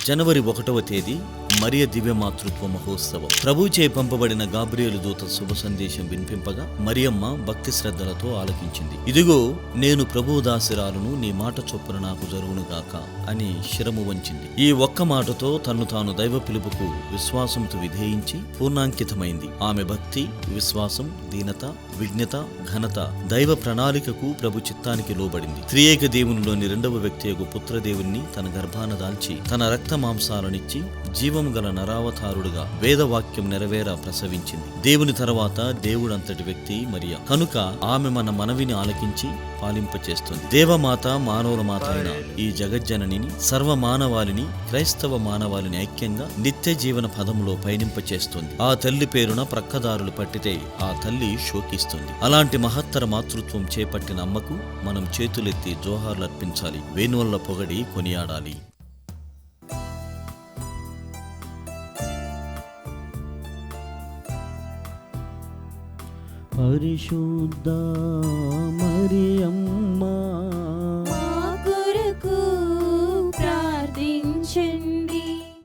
జనవరి 1వ తేదీ మరియ దివ్య మాతృత్వ మహోత్సవం. ప్రభుచే పంపబడిన గాబ్రియేలు దూత శుభ సందేశం వినిపింపగా మరియమ్మ భక్తి శ్రద్ధలతో ఆలకించింది. ఇదిగో నేను ప్రభువు దాసిరాలును, నీ మాట చొప్పున నాకు జరుగునుగాక అని శిరము వంచింది. ఈ ఒక్క మాటతో తన్ను తాను దైవ పిలుపుకు విశ్వాసంతో విధేయించి పూర్ణాంకితమైంది. ఆమె భక్తి, విశ్వాసం, దీనత, విజ్ఞత, ఘనత దైవ ప్రణాళికకు, ప్రభు చిత్తానికి లోబడింది. త్రియేక దేవునిలోని రెండవ వ్యక్తి యొక్క పుత్రదేవుణ్ణి తన గర్భాన దాల్చి తన రక్త మాంసాలనిచ్చి జీవము గల నరావతారుడుగా వేదవాక్యం నెరవేర ప్రసవించింది. దేవుని తర్వాత దేవుడంతటి వ్యక్తి మరియ కనుక ఆమె మన మనవిని ఆలకించి పాలింపచేస్తుంది. దేవమాత, మానవుల మాత అయిన ఈ జగజ్జననిని, సర్వ మానవాళిని, క్రైస్తవ మానవాళిని ఐక్యంగా నిత్య జీవన పదములో పయనింపచేస్తుంది. ఆ తల్లి పేరున ప్రక్కదారులు పట్టితే ఆ తల్లి శోకిస్తుంది. అలాంటి మహత్తర మాతృత్వం చేపట్టిన అమ్మకు మనం చేతులెత్తి జోహార్లు అర్పించాలి, వేణువుల పొగడి కొనియాడాలి. పరిశుద్ధ మరియమ్మ